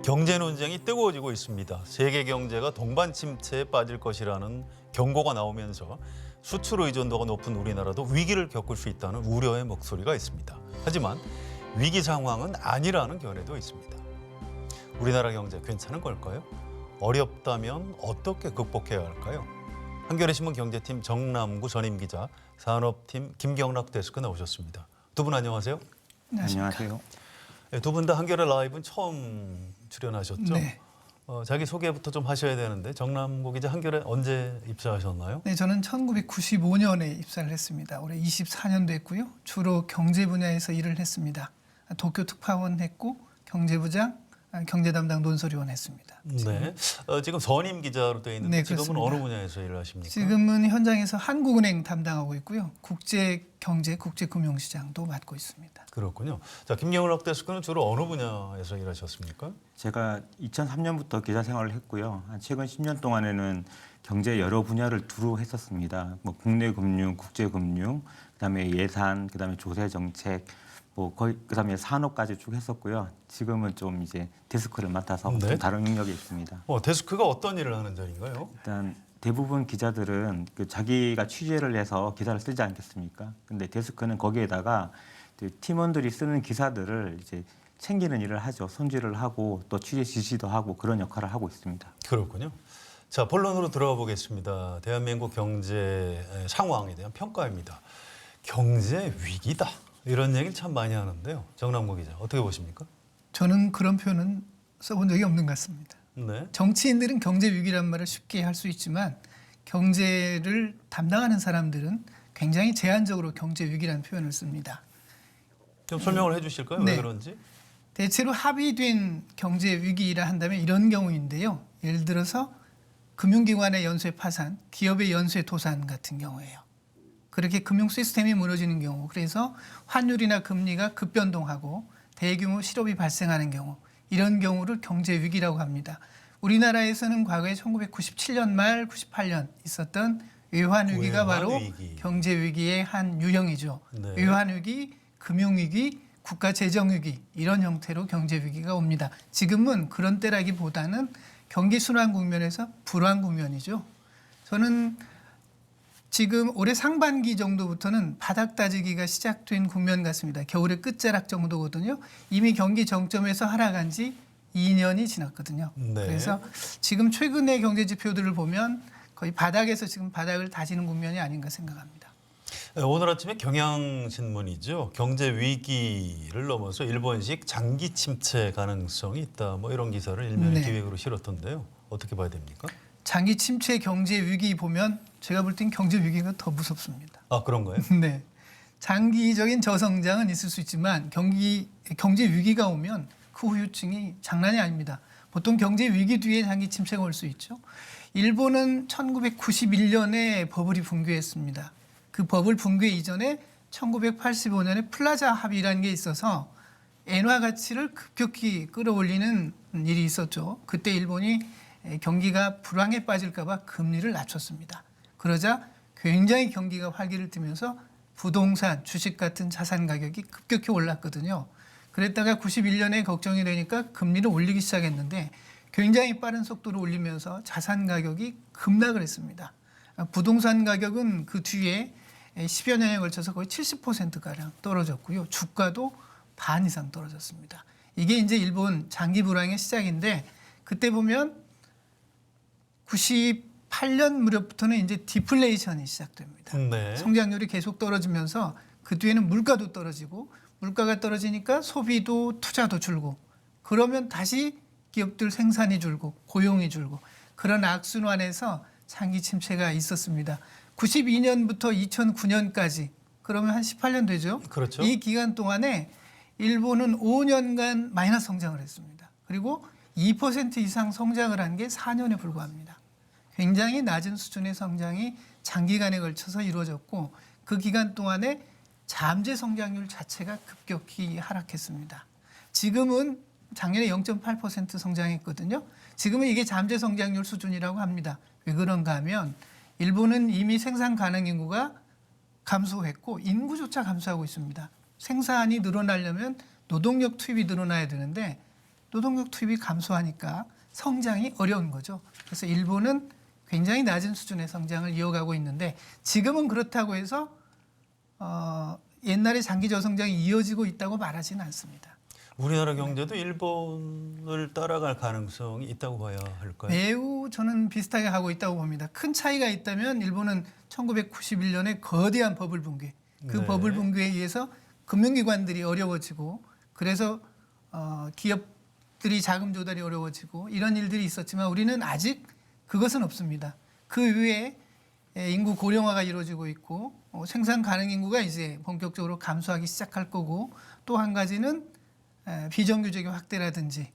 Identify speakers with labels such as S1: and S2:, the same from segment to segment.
S1: 경제 논쟁이 뜨거워지고 있습니다. 세계 경제가 동반 침체에 빠질 것이라는 경고가 나오면서 수출 의존도가 높은 우리나라도 위기를 겪을 수 있다는 우려의 목소리가 있습니다. 하지만 위기 상황은 아니라는 견해도 있습니다. 우리나라 경제 괜찮은 걸까요? 어렵다면 어떻게 극복해야 할까요? 한겨레신문 경제팀 정남구 전임 기자, 산업팀 김경락 데스크 나오셨습니다. 두 분 안녕하세요.
S2: 안녕하세요.
S1: 네, 두 분 다 한겨레 라이브는 처음 출연하셨죠?
S3: 네.
S1: 자기 소개부터 좀 하셔야 되는데 정남구 기자 한겨레 언제 입사하셨나요?
S3: 네, 저는 1995년에 입사를 했습니다. 올해 24년 됐고요. 주로 경제 분야에서 일을 했습니다. 도쿄 특파원 했고 경제부장, 경제 담당 논설위원 했습니다.
S1: 네. 지금 전임 기자로 되어 있는데
S3: 네,
S1: 지금은
S3: 그렇습니다.
S1: 어느 분야에서 일을 하십니까?
S3: 지금은 현장에서 한국은행 담당하고 있고요. 국제경제, 국제금융시장도 맡고 있습니다.
S1: 그렇군요. 자, 김경락 데스크는 주로 어느 분야에서 일하셨습니까?
S2: 제가 2003년부터 기자 생활을 했고요. 최근 10년 동안에는 경제 여러 분야를 두루 했었습니다. 뭐 국내 금융, 국제 금융, 그다음에 예산, 그다음에 조세 정책, 뭐 거의 그다음에 산업까지 쭉 했었고요. 지금은 좀 이제 데스크를 맡아서
S1: 네.
S2: 좀 다른 영역에 있습니다.
S1: 데스크가 어떤 일을 하는 자리인가요?
S2: 일단 대부분 기자들은 자기가 취재를 해서 기사를 쓰지 않겠습니까? 근데 데스크는 거기에다가 팀원들이 쓰는 기사들을 이제 챙기는 일을 하죠. 손질을 하고 또 취재 지시도 하고 그런 역할을 하고 있습니다.
S1: 그렇군요. 자, 본론으로 들어가 보겠습니다. 대한민국 경제 상황에 대한 평가입니다. 경제 위기다. 이런 얘기를 참 많이 하는데요. 정남구 기자, 어떻게 보십니까?
S3: 저는 그런 표현은 써본 적이 없는 것 같습니다.
S1: 네.
S3: 정치인들은 경제 위기란 말을 쉽게 할 수 있지만 경제를 담당하는 사람들은 굉장히 제한적으로 경제 위기라는 표현을 씁니다.
S1: 좀 설명을 해 주실까요?
S3: 네.
S1: 왜 그런지?
S3: 대체로 합의된 경제 위기라 한다면 이런 경우인데요. 예를 들어서 금융기관의 연쇄 파산, 기업의 연쇄 도산 같은 경우예요. 그렇게 금융 시스템이 무너지는 경우, 그래서 환율이나 금리가 급변동하고 대규모 실업이 발생하는 경우, 이런 경우를 경제 위기라고 합니다. 우리나라에서는 과거에 1997년 말 98년 있었던 외환위기가 바로
S1: 외환위기.
S3: 경제 위기의 한 유형이죠.
S1: 네.
S3: 외환위기, 금융위기, 국가재정위기 이런 형태로 경제 위기가 옵니다. 지금은 그런 때라기보다는 경기 순환 국면에서 불황 국면이죠. 저는 지금 올해 상반기 정도부터는 바닥 다지기가 시작된 국면 같습니다. 겨울의 끝자락 정도거든요. 이미 경기 정점에서 하락한 지 2년이 지났거든요.
S1: 네.
S3: 그래서 지금 최근의 경제 지표들을 보면 거의 바닥에서 지금 바닥을 다지는 국면이 아닌가 생각합니다.
S1: 오늘 아침에 경향신문이죠. 경제 위기를 넘어서 일본식 장기 침체 가능성이 있다. 뭐 이런 기사를 일면에
S3: 네.
S1: 기획으로 실었던데요. 어떻게 봐야 됩니까?
S3: 장기 침체 경제 위기 보면 제가 볼 땐 경제 위기가 더 무섭습니다.
S1: 아, 그런가요?
S3: 네. 장기적인 저성장은 있을 수 있지만 경제 위기가 오면 그 후유증이 장난이 아닙니다. 보통 경제 위기 뒤에 장기 침체가 올 수 있죠. 일본은 1991년에 버블이 붕괴했습니다. 그 버블 붕괴 이전에 1985년에 플라자 합의라는 게 있어서 엔화 가치를 급격히 끌어올리는 일이 있었죠. 그때 일본이 경기가 불황에 빠질까 봐 금리를 낮췄습니다. 그러자 굉장히 경기가 활기를 띠면서 부동산, 주식 같은 자산 가격이 급격히 올랐거든요. 그랬다가 91년에 걱정이 되니까 금리를 올리기 시작했는데 굉장히 빠른 속도로 올리면서 자산 가격이 급락을 했습니다. 부동산 가격은 그 뒤에 10여 년에 걸쳐서 거의 70%가량 떨어졌고요. 주가도 반 이상 떨어졌습니다. 이게 이제 일본 장기 불황의 시작인데 그때 보면 98년 무렵부터는 이제 디플레이션이 시작됩니다.
S1: 네.
S3: 성장률이 계속 떨어지면서 그 뒤에는 물가도 떨어지고 물가가 떨어지니까 소비도 투자도 줄고 그러면 다시 기업들 생산이 줄고 고용이 줄고 그런 악순환에서 장기 침체가 있었습니다. 92년부터 2009년까지 그러면 한 18년 되죠.
S1: 그렇죠.
S3: 이 기간 동안에 일본은 5년간 마이너스 성장을 했습니다. 그리고 2% 이상 성장을 한 게 4년에 불과합니다. 굉장히 낮은 수준의 성장이 장기간에 걸쳐서 이루어졌고 그 기간 동안에 잠재 성장률 자체가 급격히 하락했습니다. 지금은 작년에 0.8% 성장했거든요. 지금은 이게 잠재 성장률 수준이라고 합니다. 왜 그런가 하면 일본은 이미 생산 가능 인구가 감소했고 인구조차 감소하고 있습니다. 생산이 늘어나려면 노동력 투입이 늘어나야 되는데 노동력 투입이 감소하니까 성장이 어려운 거죠. 그래서 일본은 굉장히 낮은 수준의 성장을 이어가고 있는데 지금은 그렇다고 해서 옛날의 장기 저성장이 이어지고 있다고 말하지는 않습니다.
S1: 우리나라 경제도 일본을 따라갈 가능성이 있다고 봐야 할까요?
S3: 매우 저는 비슷하게 하고 있다고 봅니다. 큰 차이가 있다면 일본은 1991년에 거대한 버블 붕괴, 그
S1: 네.
S3: 버블 붕괴에 의해서 금융기관들이 어려워지고 그래서 기업들이 자금 조달이 어려워지고 이런 일들이 있었지만 우리는 아직 그것은 없습니다. 그 이후에 인구 고령화가 이루어지고 있고 생산 가능 인구가 이제 본격적으로 감소하기 시작할 거고 또 한 가지는 비정규직의 확대라든지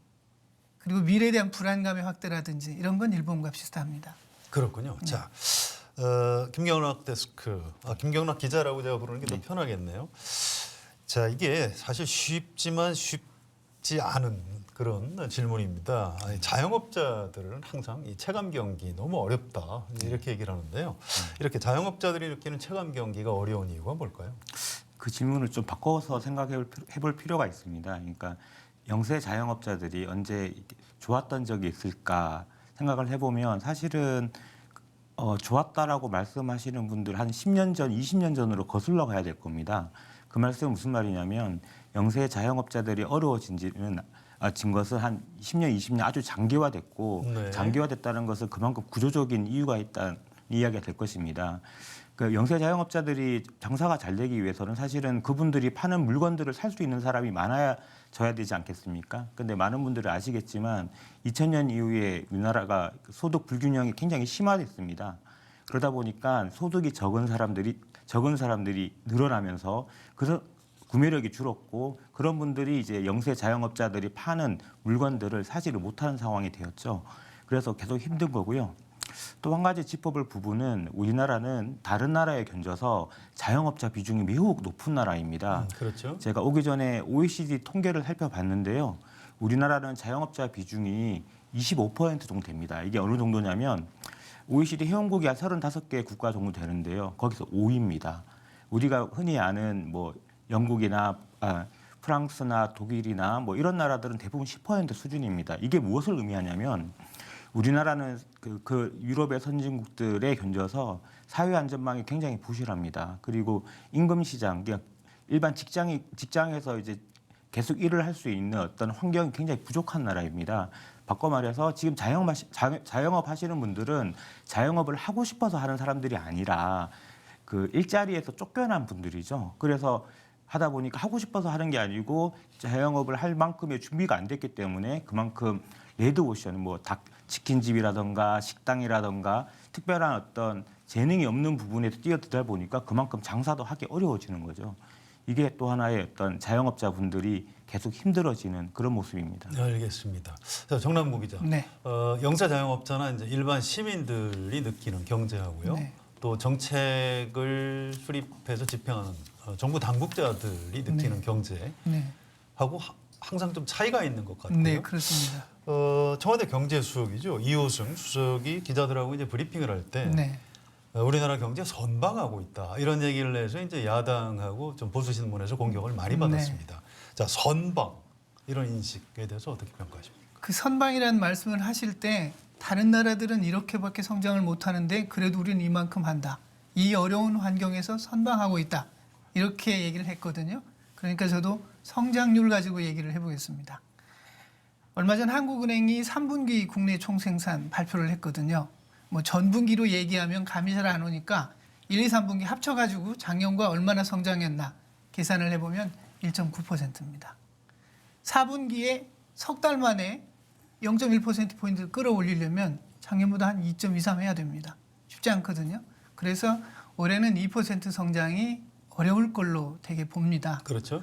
S3: 그리고 미래에 대한 불안감의 확대라든지 이런 건 일본과 비슷합니다.
S1: 그렇군요. 자, 김경락 데스크, 김경락 기자라고 제가 부르는 게 더 편하겠네요. 자, 이게 사실 쉽지만 쉽지 않은 그런 질문입니다. 아니, 자영업자들은 항상 이 체감 경기 너무 어렵다 이렇게 얘기를 하는데요. 이렇게 자영업자들이 느끼는 체감 경기가 어려운 이유가 뭘까요?
S2: 그 질문을 좀 바꿔서 생각해 볼 필요가 있습니다. 그러니까 영세 자영업자들이 언제 좋았던 적이 있을까 생각을 해보면 사실은 좋았다라고 말씀하시는 분들 한 10년 전, 20년 전으로 거슬러 가야 될 겁니다. 그 말씀은 무슨 말이냐면 영세 자영업자들이 어려워진 것은 한 10년, 20년 아주 장기화됐고
S1: 네.
S2: 장기화됐다는 것은 그만큼 구조적인 이유가 있다는 이야기가 될 것입니다. 그 영세 자영업자들이 장사가 잘 되기 위해서는 사실은 그분들이 파는 물건들을 살 수 있는 사람이 많아져야 되지 않겠습니까? 근데 많은 분들이 아시겠지만 2000년 이후에 우리나라가 소득 불균형이 굉장히 심화됐습니다. 그러다 보니까 소득이 적은 사람들이 늘어나면서 그래서 구매력이 줄었고 그런 분들이 이제 영세 자영업자들이 파는 물건들을 사지를 못하는 상황이 되었죠. 그래서 계속 힘든 거고요. 또 한 가지 짚어볼 부분은 우리나라는 다른 나라에 견져서 자영업자 비중이 매우 높은 나라입니다.
S1: 그렇죠.
S2: 제가 오기 전에 OECD 통계를 살펴봤는데요. 우리나라는 자영업자 비중이 25% 정도 됩니다. 이게 어느 정도냐면 OECD 회원국이 한 35개 국가 정도 되는데요. 거기서 5위입니다. 우리가 흔히 아는 뭐 영국이나 프랑스나 독일이나 뭐 이런 나라들은 대부분 10% 수준입니다. 이게 무엇을 의미하냐면 우리나라는 그 유럽의 선진국들에 견져서 사회 안전망이 굉장히 부실합니다. 그리고 임금 시장, 그냥 일반 직장에서 이제 계속 일을 할 수 있는 어떤 환경이 굉장히 부족한 나라입니다. 바꿔 말해서 지금 자영업 하시는 분들은 자영업을 하고 싶어서 하는 사람들이 아니라 그 일자리에서 쫓겨난 분들이죠. 그래서 하다 보니까 하고 싶어서 하는 게 아니고 자영업을 할 만큼의 준비가 안 됐기 때문에 그만큼 레드오션, 뭐 치킨집이라던가 식당이라던가 특별한 어떤 재능이 없는 부분에서 뛰어들다 보니까 그만큼 장사도 하기 어려워지는 거죠. 이게 또 하나의 어떤 자영업자분들이 계속 힘들어지는 그런 모습입니다.
S1: 네, 알겠습니다. 자, 정남구 기자.
S3: 네.
S1: 영세 자영업자나 이제 일반 시민들이 느끼는 경제하고요.
S3: 네.
S1: 또 정책을 수립해서 집행하는 정부 당국자들이 느끼는 경제하고
S3: 네.
S1: 항상 좀 차이가 있는 것 같아요.
S3: 네, 그렇습니다.
S1: 청와대 경제수석이죠. 이호승 수석이 기자들하고 이제 브리핑을 할 때
S3: 네.
S1: 우리나라 경제 선방하고 있다 이런 얘기를 해서 이제 야당하고 좀 보수 신문에서 공격을 많이 받았습니다. 자, 선방 이런 인식에 대해서 어떻게 평가하십니까?
S3: 그 선방이라는 말씀을 하실 때 다른 나라들은 이렇게밖에 성장을 못하는데 그래도 우리는 이만큼 한다. 이 어려운 환경에서 선방하고 있다. 이렇게 얘기를 했거든요. 그러니까 저도 성장률 가지고 얘기를 해보겠습니다. 얼마 전 한국은행이 3분기 국내 총생산 발표를 했거든요. 뭐 전분기로 얘기하면 감이 잘 안 오니까 1, 2, 3분기 합쳐가지고 작년과 얼마나 성장했나 계산을 해보면 1.9%입니다. 4분기에 석 달 만에 0.1%포인트를 끌어올리려면 작년보다 한 2.23 해야 됩니다. 쉽지 않거든요. 그래서 올해는 2% 성장이 어려울 걸로 되게 봅니다.
S1: 그렇죠.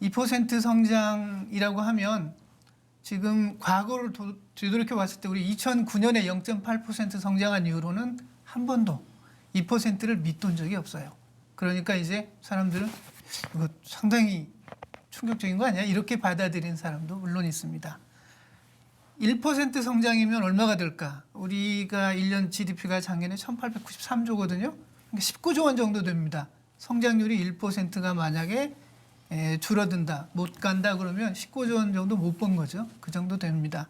S3: 2% 성장이라고 하면 지금 과거를 되돌이켜 봤을 때 우리 2009년에 0.8% 성장한 이후로는 한 번도 2%를 밑돈 적이 없어요. 그러니까 이제 사람들은 이거 상당히 충격적인 거 아니야? 이렇게 받아들인 사람도 물론 있습니다. 1% 성장이면 얼마가 될까? 우리가 1년 GDP가 작년에 1893조거든요. 그러니까 19조 원 정도 됩니다. 성장률이 1%가 만약에 줄어든다, 못 간다 그러면 19조 원 정도 못 번 거죠. 그 정도 됩니다.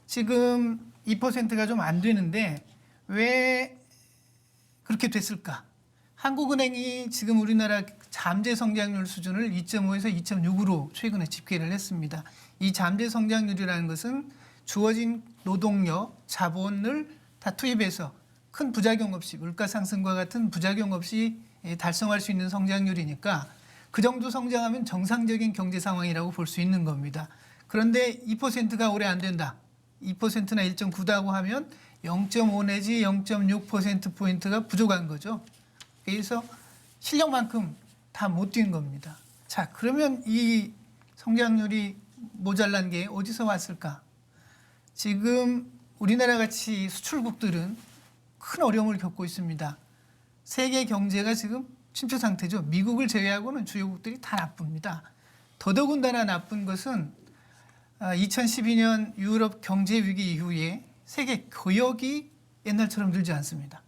S3: 지금 2%가 좀 안 되는데 왜 그렇게 됐을까? 한국은행이 지금 우리나라 잠재 성장률 수준을 2.5에서 2.6으로 최근에 집계를 했습니다. 이 잠재 성장률이라는 것은 주어진 노동력, 자본을 다 투입해서 큰 부작용 없이 물가 상승과 같은 부작용 없이 달성할 수 있는 성장률이니까 그 정도 성장하면 정상적인 경제 상황이라고 볼 수 있는 겁니다. 그런데 2%가 올해 안 된다. 2%나 1.9다고 하면 0.5 내지 0.6%포인트가 부족한 거죠. 그래서 실력만큼 다 못 뛴 겁니다. 자, 그러면 이 성장률이 모자란 게 어디서 왔을까? 지금 우리나라 같이 수출국들은 큰 어려움을 겪고 있습니다. 세계 경제가 지금 침체 상태죠. 미국을 제외하고는 주요국들이 다 나쁩니다. 더더군다나 나쁜 것은 2012년 유럽 경제 위기 이후에 세계 교역이 옛날처럼 늘지 않습니다.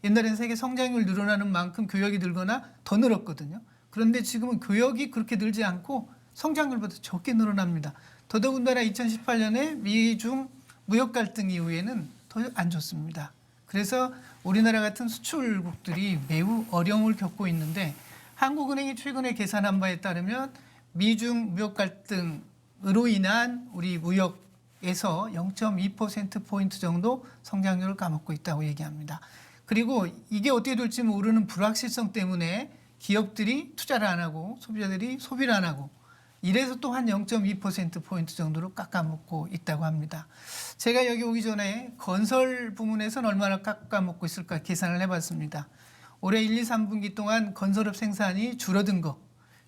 S3: 옛날에는 세계 성장률 늘어나는 만큼 교역이 늘거나 더 늘었거든요. 그런데 지금은 교역이 그렇게 늘지 않고 성장률보다 적게 늘어납니다. 더더군다나 2018년에 미중 무역 갈등 이후에는 더 안 좋습니다. 그래서 우리나라 같은 수출국들이 매우 어려움을 겪고 있는데 한국은행이 최근에 계산한 바에 따르면 미중 무역 갈등으로 인한 우리 무역에서 0.2%포인트 정도 성장률을 까먹고 있다고 얘기합니다. 그리고 이게 어떻게 될지 모르는 불확실성 때문에 기업들이 투자를 안 하고 소비자들이 소비를 안 하고 이래서 또 한 0.2%포인트 정도로 깎아먹고 있다고 합니다. 제가 여기 오기 전에 건설 부문에서는 얼마나 깎아먹고 있을까 계산을 해봤습니다. 올해 1, 2, 3분기 동안 건설업 생산이 줄어든 거,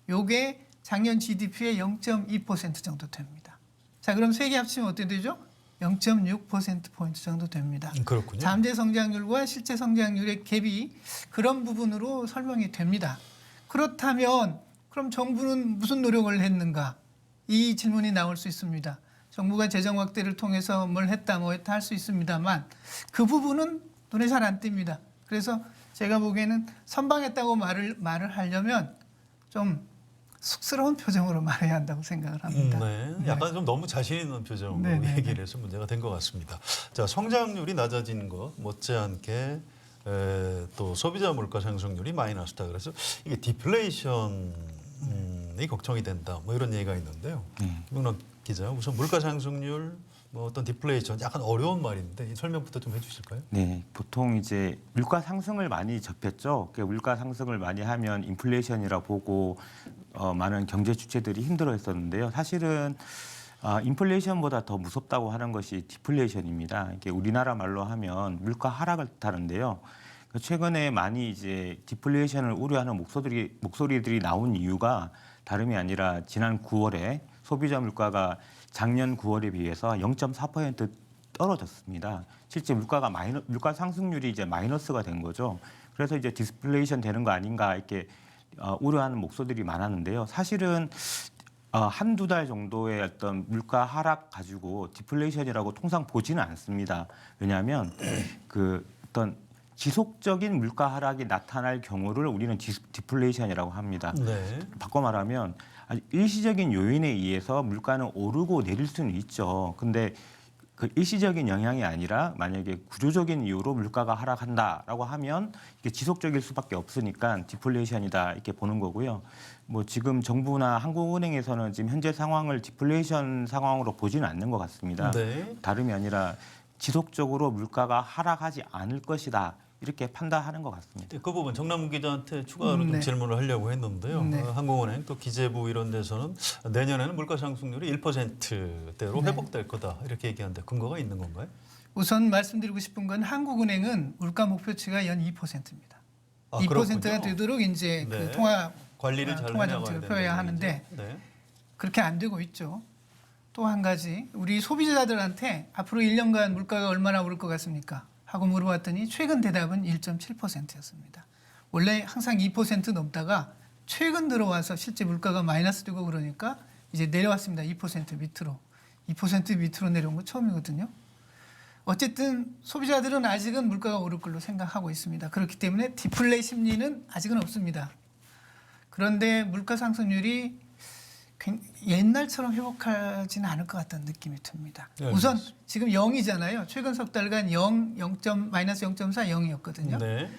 S3: 요게 작년 GDP의 0.2% 정도 됩니다. 자, 그럼 세 개 합치면 어떻게 되죠? 0.6%포인트 정도 됩니다.
S1: 그렇군요.
S3: 잠재 성장률과 실제 성장률의 갭이 그런 부분으로 설명이 됩니다. 그렇다면 그럼 정부는 무슨 노력을 했는가? 이 질문이 나올 수 있습니다. 정부가 재정 확대를 통해서 뭘 했다 뭐 했다 할 수 있습니다만 그 부분은 눈에 잘 안 띕니다. 그래서 제가 보기에는 선방했다고 말을 하려면 좀 쑥스러운 표정으로 말해야 한다고 생각을 합니다.
S1: 네, 약간 좀 너무 자신 있는 표정으로
S3: 네.
S1: 얘기를 해서 문제가 된 것 같습니다. 자, 성장률이 낮아지는 것 못지않게 또 소비자 물가 상승률이 마이너스다. 그래서 이게 디플레이션이 걱정이 된다. 뭐 이런 얘기가 있는데요. 김영란 기자, 우선 물가 상승률, 뭐 어떤 디플레이션 약간 어려운 말인데 이 설명부터 좀 해주실까요?
S2: 네, 보통 이제 물가 상승을 많이 접했죠. 그러니까 물가 상승을 많이 하면 인플레이션이라 보고 많은 경제 주체들이 힘들어했었는데요. 사실은 인플레이션보다 더 무섭다고 하는 것이 디플레이션입니다. 이게 우리나라 말로 하면 물가 하락을 뜻하는데요. 최근에 많이 이제 디플레이션을 우려하는 목소리들이 나온 이유가 다름이 아니라 지난 9월에 소비자 물가가 작년 9월에 비해서 0.4% 떨어졌습니다. 실제 물가 상승률이 이제 마이너스가 된 거죠. 그래서 이제 디플레이션 되는 거 아닌가 이렇게 우려하는 목소리들이 많았는데요. 사실은 한두 달 정도의 어떤 물가 하락 가지고 디플레이션이라고 통상 보지는 않습니다. 왜냐하면 그 어떤 지속적인 물가 하락이 나타날 경우를 우리는 디플레이션이라고 합니다.
S1: 네.
S2: 바꿔 말하면 일시적인 요인에 의해서 물가는 오르고 내릴 수는 있죠. 근데 그 일시적인 영향이 아니라 만약에 구조적인 이유로 물가가 하락한다라고 하면 이게 지속적일 수밖에 없으니까 디플레이션이다 이렇게 보는 거고요. 뭐 지금 정부나 한국은행에서는 지금 현재 상황을 디플레이션 상황으로 보지는 않는 것 같습니다.
S1: 네.
S2: 다름이 아니라 지속적으로 물가가 하락하지 않을 것이다. 이렇게 판단하는 것 같습니다.
S1: 그 부분 정남훈 기자한테 추가로 좀 질문을 하려고 했는데요.
S3: 네.
S1: 한국은행 또 기재부 이런 데서는 내년에는 물가 상승률이 1%대로 회복될 거다 이렇게 얘기하는데 근거가 있는 건가요?
S3: 우선 말씀드리고 싶은 건 한국은행은 물가 목표치가 연 2%입니다.
S1: 아,
S3: 2%가
S1: 그렇군요.
S3: 되도록 이제
S1: 네.
S3: 그 통화
S1: 관리를 잘
S3: 통화
S1: 해나가야
S3: 정책을
S1: 된다는
S3: 펴야
S1: 얘기죠.
S3: 하는데
S1: 네.
S3: 그렇게 안 되고 있죠. 또 한 가지 우리 소비자들한테 앞으로 1년간 물가가 얼마나 오를 것 같습니까? 하고 물어봤더니 최근 대답은 1.7%였습니다. 원래 항상 2% 넘다가 최근 들어와서 실제 물가가 마이너스 되고 그러니까 이제 내려왔습니다. 2% 밑으로. 2% 밑으로 내려온 거 처음이거든요. 어쨌든 소비자들은 아직은 물가가 오를 걸로 생각하고 있습니다. 그렇기 때문에 디플레 심리는 아직은 없습니다. 그런데 물가 상승률이 옛날처럼 회복하지는 않을 것 같다는 느낌이 듭니다.
S1: 네,
S3: 우선
S1: 알겠습니다.
S3: 지금 0이잖아요. 최근 석 달간 0, 마이너스 0.4, 0이었거든요.
S1: 네.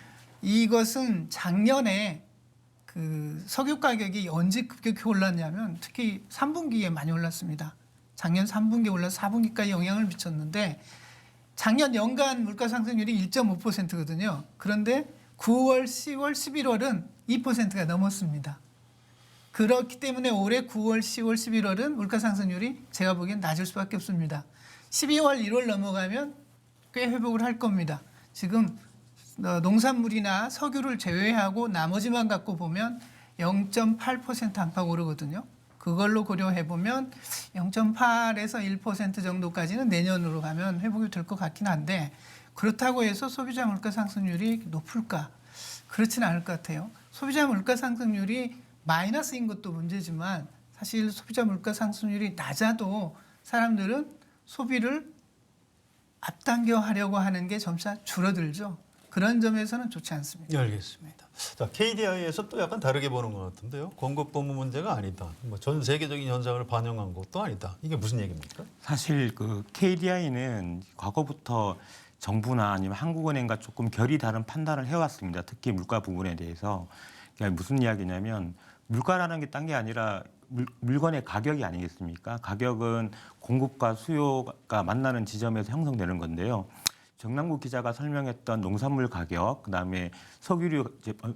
S3: 이것은 작년에 그 석유 가격이 언제 급격히 올랐냐면 특히 3분기에 많이 올랐습니다. 작년 3분기에 올라서 4분기까지 영향을 미쳤는데 작년 연간 물가 상승률이 1.5%거든요. 그런데 9월, 10월, 11월은 2%가 넘었습니다. 그렇기 때문에 올해 9월, 10월, 11월은 물가 상승률이 제가 보기엔 낮을 수밖에 없습니다. 12월, 1월 넘어가면 꽤 회복을 할 겁니다. 지금 농산물이나 석유를 제외하고 나머지만 갖고 보면 0.8% 안팎 오르거든요. 그걸로 고려해 보면 0.8에서 1% 정도까지는 내년으로 가면 회복이 될 것 같긴 한데 그렇다고 해서 소비자 물가 상승률이 높을까? 그렇지는 않을 것 같아요. 소비자 물가 상승률이 마이너스인 것도 문제지만 사실 소비자 물가 상승률이 낮아도 사람들은 소비를 앞당겨 하려고 하는 게 점차 줄어들죠. 그런 점에서는 좋지 않습니다.
S1: 네, 알겠습니다. 자, KDI에서 또 약간 다르게 보는 것 같은데요. 공급 부문 문제가 아니다. 뭐 전 세계적인 현상을 반영한 것도 아니다. 이게 무슨 얘기입니까?
S2: 사실 그 KDI는 과거부터 정부나 아니면 한국은행과 조금 결이 다른 판단을 해왔습니다. 특히 물가 부분에 대해서. 그러니까 무슨 이야기냐면 물가라는 게 딴 게 아니라 물건의 가격이 아니겠습니까? 가격은 공급과 수요가 만나는 지점에서 형성되는 건데요. 정남국 기자가 설명했던 농산물 가격, 그다음에 석유류,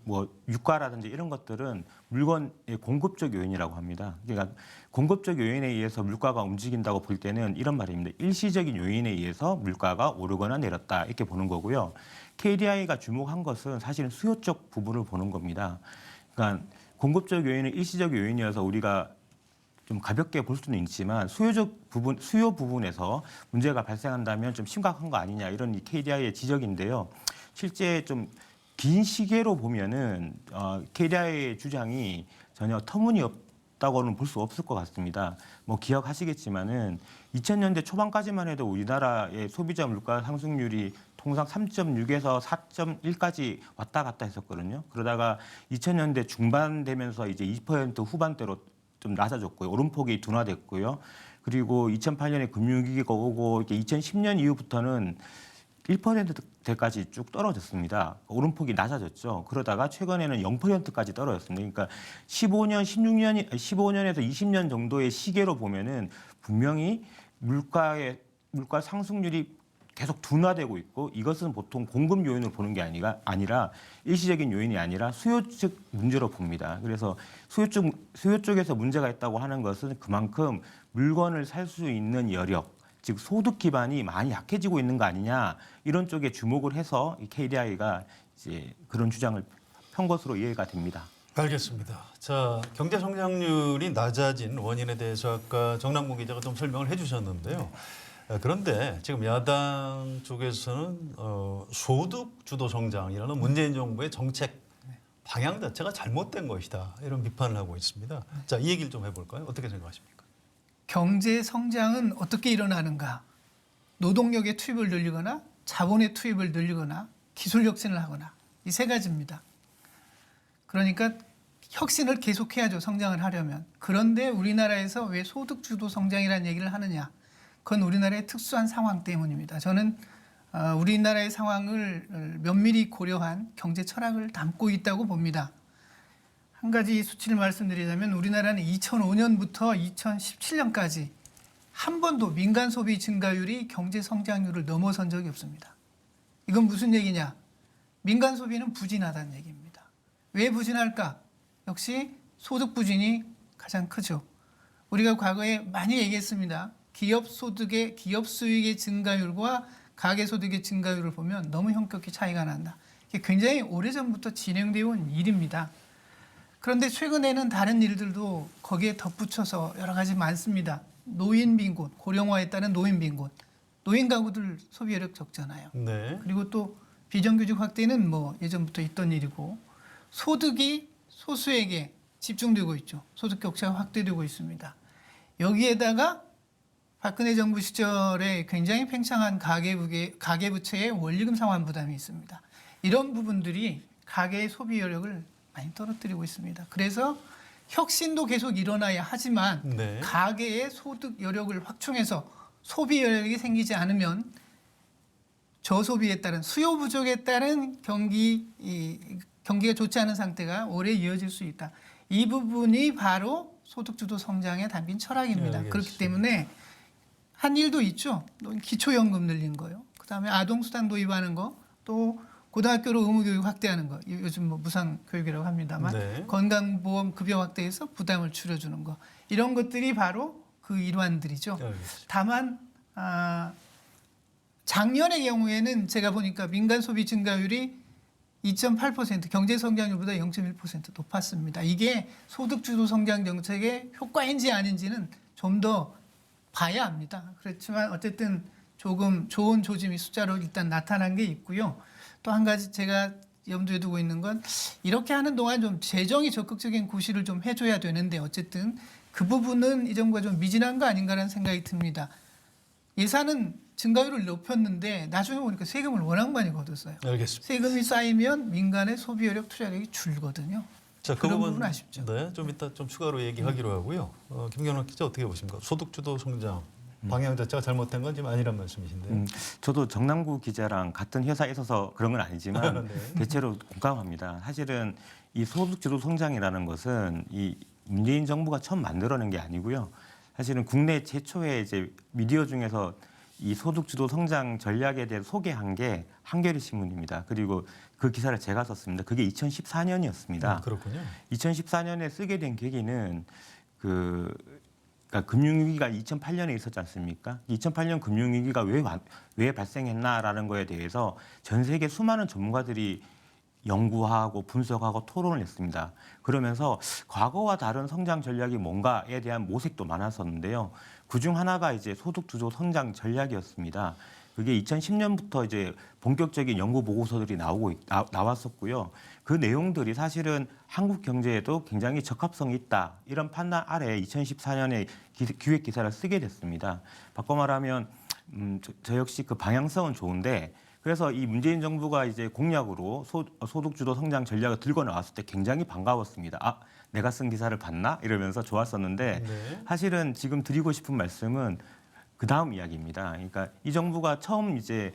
S2: 뭐 유가라든지 이런 것들은 물건의 공급적 요인이라고 합니다. 그러니까 공급적 요인에 의해서 물가가 움직인다고 볼 때는 이런 말입니다. 일시적인 요인에 의해서 물가가 오르거나 내렸다 이렇게 보는 거고요. KDI가 주목한 것은 사실은 수요 쪽 부분을 보는 겁니다. 그러니까 공급적 요인은 일시적 요인이어서 우리가 좀 가볍게 볼 수는 있지만 수요 부분에서 문제가 발생한다면 좀 심각한 거 아니냐 이런 이 KDI의 지적인데요. 실제 좀 긴 시계로 보면은 KDI의 주장이 전혀 터무니없다고는 볼 수 없을 것 같습니다. 뭐 기억하시겠지만은 2000년대 초반까지만 해도 우리나라의 소비자 물가 상승률이 통상 3.6에서 4.1까지 왔다 갔다 했었거든요. 그러다가 2000년대 중반 되면서 이제 2% 후반대로 좀 낮아졌고요. 오름폭이 둔화됐고요. 그리고 2008년에 금융위기가 오고 2010년 이후부터는 1%대까지 쭉 떨어졌습니다. 오름폭이 낮아졌죠. 그러다가 최근에는 0%까지 떨어졌습니다. 그러니까 15년에서 20년 정도의 시계로 보면은 분명히 물가 상승률이 계속 둔화되고 있고 이것은 보통 공급 요인으로 보는 게 아니라 일시적인 요인이 아니라 수요 쪽 문제로 봅니다. 그래서 수요 쪽에서 문제가 있다고 하는 것은 그만큼 물건을 살 수 있는 여력, 즉 소득 기반이 많이 약해지고 있는 거 아니냐 이런 쪽에 주목을 해서 이 KDI가 이제 그런 주장을 편 것으로 이해가 됩니다.
S1: 알겠습니다. 자, 경제 성장률이 낮아진 원인에 대해서 아까 정남국 기자가 좀 설명을 해주셨는데요. 그런데 지금 야당 쪽에서는 소득 주도 성장이라는 문재인 정부의 정책 방향 자체가 잘못된 것이다 이런 비판을 하고 있습니다. 자, 이 얘기를 좀 해볼까요? 어떻게 생각하십니까?
S3: 경제 성장은 어떻게 일어나는가? 노동력의 투입을 늘리거나 자본의 투입을 늘리거나 기술 혁신을 하거나 이 세 가지입니다. 그러니까 혁신을 계속해야죠. 성장을 하려면. 그런데 우리나라에서 왜 소득 주도 성장이라는 얘기를 하느냐? 그건 우리나라의 특수한 상황 때문입니다. 저는 우리나라의 상황을 면밀히 고려한 경제 철학을 담고 있다고 봅니다. 한 가지 수치를 말씀드리자면 우리나라는 2005년부터 2017년까지 한 번도 민간 소비 증가율이 경제 성장률을 넘어선 적이 없습니다. 이건 무슨 얘기냐? 민간 소비는 부진하다는 얘기입니다. 왜 부진할까? 역시 소득 부진이 가장 크죠. 우리가 과거에 많이 얘기했습니다. 기업 수익의 증가율과 가계 소득의 증가율을 보면 너무 현격히 차이가 난다. 이게 굉장히 오래전부터 진행되어 온 일입니다. 그런데 최근에는 다른 일들도 거기에 덧붙여서 여러 가지 많습니다. 노인 빈곤, 고령화에 따른 노인 빈곤. 노인 가구들 소비력 적잖아요.
S1: 네.
S3: 그리고 또 비정규직 확대는 뭐 예전부터 있던 일이고 소득이 소수에게 집중되고 있죠. 소득 격차가 확대되고 있습니다. 여기에다가 박근혜 정부 시절에 굉장히 팽창한 가계부채의 원리금 상환 부담이 있습니다. 이런 부분들이 가계의 소비 여력을 많이 떨어뜨리고 있습니다. 그래서 혁신도 계속 일어나야 하지만
S1: 네.
S3: 가계의 소득 여력을 확충해서 소비 여력이 생기지 않으면 저소비에 따른 수요 부족에 따른 경기가 좋지 않은 상태가 오래 이어질 수 있다. 이 부분이 바로 소득주도 성장의 담긴 철학입니다.
S1: 알겠습니다.
S3: 그렇기 때문에 한 일도 있죠. 기초연금 늘린 거요. 그다음에 아동수당 도입하는 거, 또 고등학교로 의무교육 확대하는 거. 요즘 뭐 무상교육이라고 합니다만
S1: 네.
S3: 건강보험 급여 확대해서 부담을 줄여주는 거. 이런 것들이 바로 그 일환들이죠.
S1: 알겠습니다.
S3: 다만 작년의 경우에는 제가 보니까 민간 소비 증가율이 2.8% 경제 성장률보다 0.1% 높았습니다. 이게 소득 주도 성장 정책의 효과인지 아닌지는 좀 더 봐야 합니다. 그렇지만 어쨌든 조금 좋은 조짐이 숫자로 일단 나타난 게 있고요. 또 한 가지 제가 염두에 두고 있는 건 이렇게 하는 동안 좀 재정이 적극적인 구실을 좀 해줘야 되는데 어쨌든 그 부분은 이 정부가 좀 미진한 거 아닌가라는 생각이 듭니다. 예산은 증가율을 높였는데 나중에 보니까 세금을 워낙 많이 걷었어요.
S1: 알겠습니다.
S3: 세금이 쌓이면 민간의 소비여력 투자력이 줄거든요.
S1: 자, 그
S3: 그런
S1: 부분
S3: 부분 아쉽죠.
S1: 네, 좀 이따 좀 추가로 얘기하기로 하고요. 김경록 기자 어떻게 보십니까? 소득주도 성장 방향 자체가 잘못된 건 지금 아니란 말씀이신데.
S2: 저도 정남구 기자랑 같은 회사에 있어서 그런 건 아니지만
S1: 네.
S2: 대체로 공감합니다. 사실은 이 소득주도 성장이라는 것은 이 문재인 정부가 처음 만들어낸 게 아니고요. 사실은 국내 최초의 이제 미디어 중에서 이 소득주도 성장 전략에 대해 소개한 게 한겨레 신문입니다. 그리고 그 기사를 제가 썼습니다. 그게 2014년이었습니다.
S1: 그렇군요.
S2: 2014년에 쓰게 된 계기는 그러니까 금융위기가 2008년에 있었지 않습니까? 2008년 금융위기가 왜 발생했나라는 거에 대해서 전 세계 수많은 전문가들이 연구하고 분석하고 토론을 했습니다. 그러면서 과거와 다른 성장 전략이 뭔가에 대한 모색도 많았었는데요. 그중 하나가 이제 소득주도 성장 전략이었습니다. 그게 2010년부터 이제 본격적인 연구 보고서들이 나왔었고요. 그 내용들이 사실은 한국 경제에도 굉장히 적합성이 있다. 이런 판단 아래 2014년에 기획 기사를 쓰게 됐습니다. 바꿔 말하면 저 역시 그 방향성은 좋은데 그래서 이 문재인 정부가 이제 공약으로 소득주도 성장 전략을 들고 나왔을 때 굉장히 반가웠습니다. 아, 내가 쓴 기사를 봤나? 이러면서 좋았었는데
S1: 네.
S2: 사실은 지금 드리고 싶은 말씀은 그 다음 이야기입니다. 그러니까 이 정부가 처음 이제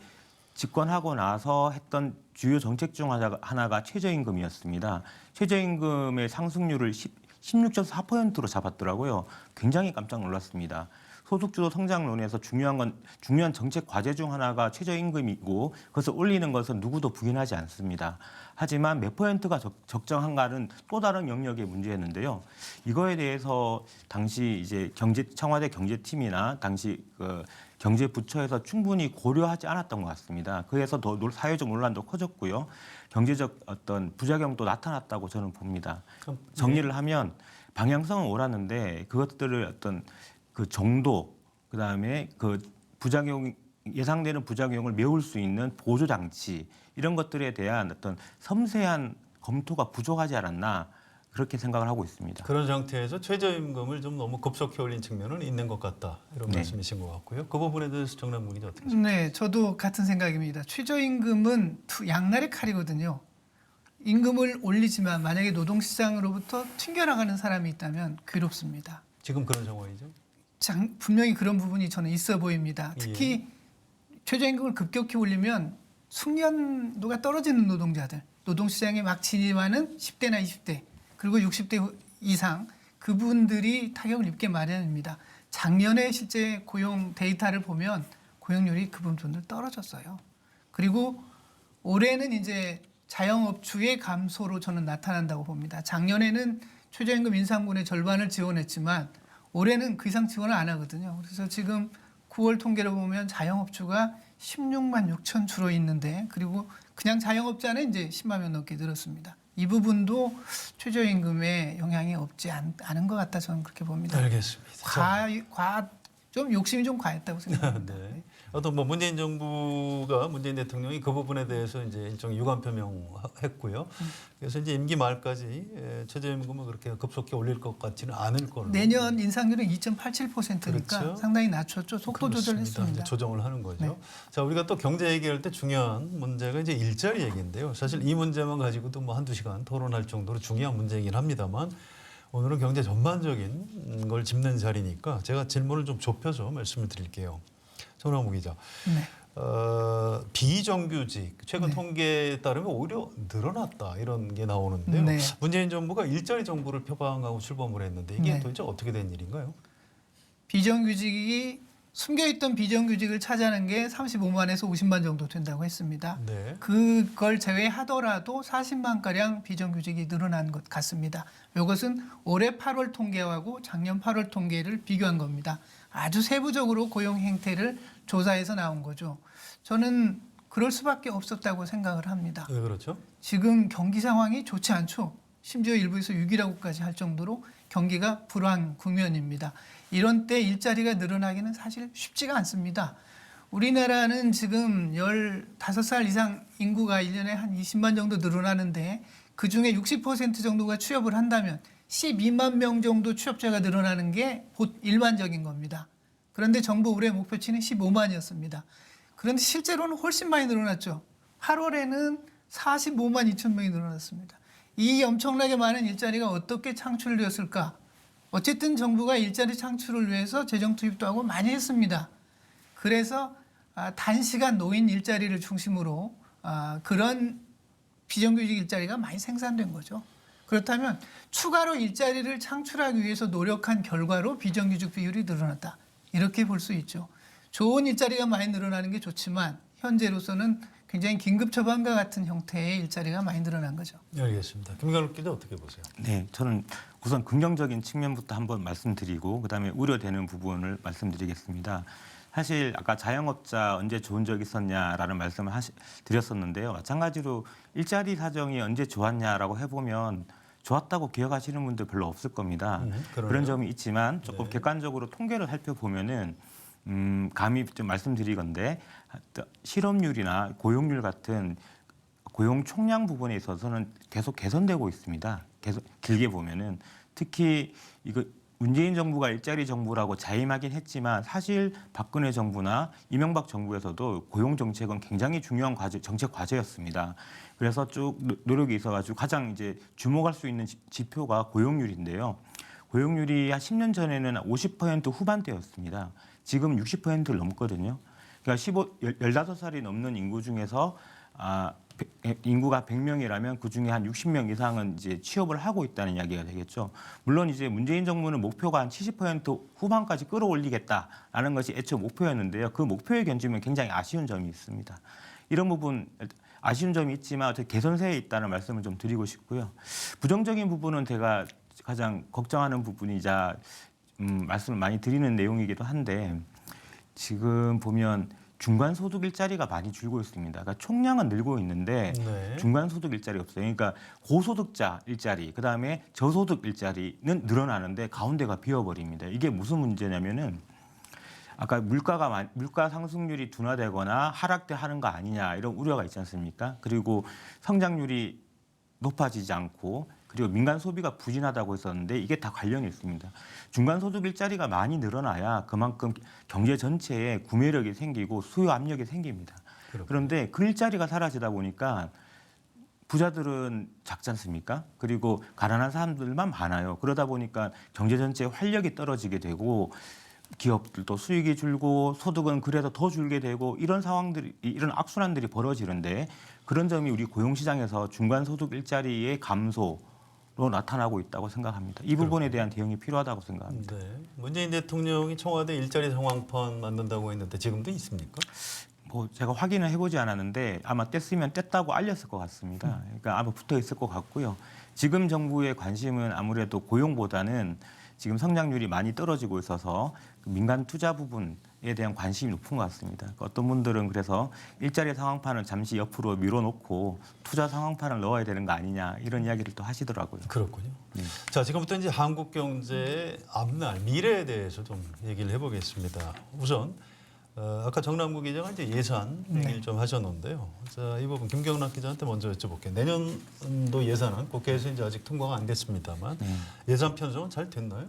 S2: 집권하고 나서 했던 주요 정책 중 하나가 최저임금이었습니다. 최저임금의 상승률을 16.4%로 잡았더라고요. 굉장히 깜짝 놀랐습니다. 소득주도 성장론에서 중요한 정책 과제 중 하나가 최저임금이고 그것을 올리는 것은 누구도 부인하지 않습니다. 하지만 몇 퍼센트가 적정한가는 또 다른 영역의 문제였는데요. 이거에 대해서 당시 이제 청와대 경제팀이나 당시 그 경제부처에서 충분히 고려하지 않았던 것 같습니다. 그래서 더 사회적 논란도 커졌고요. 경제적 어떤 부작용도 나타났다고 저는 봅니다. 정리를 하면 방향성은 옳았는데 그것들을 어떤 그 정도, 그다음에 그 예상되는 부작용을 메울 수 있는 보조 장치 이런 것들에 대한 어떤 섬세한 검토가 부족하지 않았나 그렇게 생각을 하고 있습니다.
S1: 그런 상태에서 최저임금을 좀 너무 급속히 올린 측면은 있는 것 같다. 이런
S2: 네.
S1: 말씀이신 것 같고요. 그 부분에 대해서 정남국 기자 어떻게 보십니까?
S3: 네, 저도 같은 생각입니다. 최저임금은 양날의 칼이거든요. 임금을 올리지만 만약에 노동시장으로부터 튕겨나가는 사람이 있다면 괴롭습니다.
S1: 지금 그런 상황이죠.
S3: 분명히 그런 부분이 저는 있어 보입니다. 특히 최저임금을 급격히 올리면 숙련도가 떨어지는 노동자들, 노동시장에 막 진입하는 10대나 20대, 그리고 60대 이상 그분들이 타격을 입게 마련입니다. 작년에 실제 고용 데이터를 보면 고용률이 그분들 떨어졌어요. 그리고 올해는 이제 자영업주의 감소로 저는 나타난다고 봅니다. 작년에는 최저임금 인상분의 절반을 지원했지만 올해는 그 이상 지원을 안 하거든요. 그래서 지금 9월 통계를 보면 자영업주가 16만 6천 주로 있는데 그리고 그냥 자영업자는 이제 10만 명 넘게 늘었습니다. 이 부분도 최저임금에 영향이 없지 않은 것 같다 저는 그렇게 봅니다.
S1: 알겠습니다.
S3: 좀 욕심이 좀 과했다고 생각합니다.
S1: 네. 어떤 뭐 문재인 대통령이 그 부분에 대해서 이제 일종 유감 표명했고요. 그래서 이제 임기 말까지 최저임금을 그렇게 급속히 올릴 것 같지는 않을 걸로.
S3: 내년 인상률은 2.87%니까
S1: 그렇죠.
S3: 상당히 낮췄죠. 속도 조절했습니다.
S1: 이제 조정을 하는 거죠.
S3: 네.
S1: 자, 우리가 또 경제 얘기할 때 중요한 문제가 이제 일자리 얘기인데요. 사실 이 문제만 가지고도 뭐 한두 시간 토론할 정도로 중요한 문제이긴 합니다만 오늘은 경제 전반적인 걸 짚는 자리니까 제가 질문을 좀 좁혀서 말씀을 드릴게요. 정남우 기자.
S3: 네.
S1: 비정규직 최근
S3: 네.
S1: 통계에 따르면 오히려 늘어났다 이런 게 나오는데요.
S3: 네.
S1: 문재인 정부가 일자리 정부를 표방하고 출범을 했는데 이게
S3: 네.
S1: 도대체 어떻게 된 일인가요?
S3: 비정규직이 숨겨있던 비정규직을 찾아낸 게 35만에서 50만 정도 된다고 했습니다.
S1: 네.
S3: 그걸 제외하더라도 40만 가량 비정규직이 늘어난 것 같습니다. 이것은 올해 8월 통계하고 작년 8월 통계를 비교한 겁니다. 아주 세부적으로 고용 행태를 조사해서 나온 거죠. 저는 그럴 수밖에 없었다고 생각을 합니다.
S1: 왜 그렇죠?
S3: 지금 경기 상황이 좋지 않죠. 심지어 일부에서 위기라고까지 할 정도로 경기가 불황 국면입니다. 이런 때 일자리가 늘어나기는 사실 쉽지가 않습니다. 우리나라는 지금 15살 이상 인구가 1년에 한 20만 정도 늘어나는데 그중에 60% 정도가 취업을 한다면 12만 명 정도 취업자가 늘어나는 게 곧 일반적인 겁니다. 그런데 정부 올해 목표치는 15만이었습니다. 그런데 실제로는 훨씬 많이 늘어났죠. 8월에는 45만 2천 명이 늘어났습니다. 이 엄청나게 많은 일자리가 어떻게 창출되었을까? 어쨌든 정부가 일자리 창출을 위해서 재정 투입도 하고 많이 했습니다. 그래서 단시간 노인 일자리를 중심으로 그런 비정규직 일자리가 많이 생산된 거죠. 그렇다면 추가로 일자리를 창출하기 위해서 노력한 결과로 비정규직 비율이 늘어났다. 이렇게 볼 수 있죠. 좋은 일자리가 많이 늘어나는 게 좋지만 현재로서는 굉장히 긴급 처방과 같은 형태의 일자리가 많이 늘어난 거죠.
S1: 네, 알겠습니다. 김관욱 기자 어떻게 보세요?
S2: 네, 저는 우선 긍정적인 측면부터 한번 말씀드리고 그다음에 우려되는 부분을 말씀드리겠습니다. 사실 아까 자영업자 언제 좋은 적 있었냐라는 말씀을 드렸었는데요. 마찬가지로 일자리 사정이 언제 좋았냐라고 해보면 좋았다고 기억하시는 분들 별로 없을 겁니다. 그런 점이 있지만 조금
S1: 네.
S2: 객관적으로 통계를 살펴보면은 감히 좀 말씀드리건데 실업률이나 고용률 같은 고용 총량 부분에 있어서는 계속 개선되고 있습니다. 계속 길게 보면은 특히 이거 문재인 정부가 일자리 정부라고 자임하긴 했지만 사실 박근혜 정부나 이명박 정부에서도 고용 정책은 굉장히 중요한 정책 과제였습니다. 그래서 쭉 노력이 있어가지고 가장 이제 주목할 수 있는 지표가 고용률인데요. 고용률이 한 10년 전에는 50% 후반대였습니다. 지금 60%를 넘거든요. 그러니까 15살이 넘는 인구 중에서 인구가 100명이라면 그중에 한 60명 이상은 이제 취업을 하고 있다는 이야기가 되겠죠. 물론 이제 문재인 정부는 목표가 한 70% 후반까지 끌어올리겠다라는 것이 애초 목표였는데요. 그 목표에 견주면 굉장히 아쉬운 점이 있습니다. 이런 부분 아쉬운 점이 있지만 어떻게 개선세에 있다는 말씀을 좀 드리고 싶고요. 부정적인 부분은 제가 가장 걱정하는 부분이자 말씀을 많이 드리는 내용이기도 한데 지금 보면 중간소득 일자리가 많이 줄고 있습니다. 그러니까 총량은 늘고 있는데
S1: 네.
S2: 중간소득 일자리 없어요. 그러니까 고소득자 일자리, 그다음에 저소득 일자리는 늘어나는데 가운데가 비어버립니다. 이게 무슨 문제냐면은 아까 물가 상승률이 둔화되거나 하락하는 거 아니냐 이런 우려가 있지 않습니까? 그리고 성장률이 높아지지 않고 그리고 민간 소비가 부진하다고 했었는데 이게 다 관련이 있습니다. 중간소득 일자리가 많이 늘어나야 그만큼 경제 전체에 구매력이 생기고 수요 압력이 생깁니다.
S1: 그렇군요.
S2: 그런데 그 일자리가 사라지다 보니까 부자들은 작지 않습니까? 그리고 가난한 사람들만 많아요. 그러다 보니까 경제 전체의 활력이 떨어지게 되고 기업들도 수익이 줄고 소득은 그래도 더 줄게 되고 이런 상황들이 이런 악순환들이 벌어지는데 그런 점이 우리 고용시장에서 중간소득 일자리의 감소로 나타나고 있다고 생각합니다. 이 부분에 대한 대응이 필요하다고 생각합니다.
S1: 네. 문재인 대통령이 청와대 일자리 상황판 만든다고 했는데 지금도 있습니까?
S2: 뭐 제가 확인을 해보지 않았는데 아마 뗐으면 뗐다고 알렸을 것 같습니다. 그러니까 아마 붙어 있을 것 같고요. 지금 정부의 관심은 아무래도 고용보다는 지금 성장률이 많이 떨어지고 있어서 민간 투자 부분에 대한 관심이 높은 것 같습니다. 그러니까 어떤 분들은 그래서 일자리 상황판을 잠시 옆으로 밀어놓고 투자 상황판을 넣어야 되는 거 아니냐 이런 이야기를 또 하시더라고요.
S1: 그렇군요.
S2: 네.
S1: 자, 지금부터 이제 한국 경제의 앞날 미래에 대해서 좀 얘기를 해보겠습니다. 우선 아까 정남구 기자가 이제 예산 얘기를 좀 하셨는데요. 자, 이 부분 김경락 기자한테 먼저 여쭤볼게요. 내년도 예산은 국회에서 이제 아직 통과가 안 됐습니다만 예산 편성은 잘 됐나요?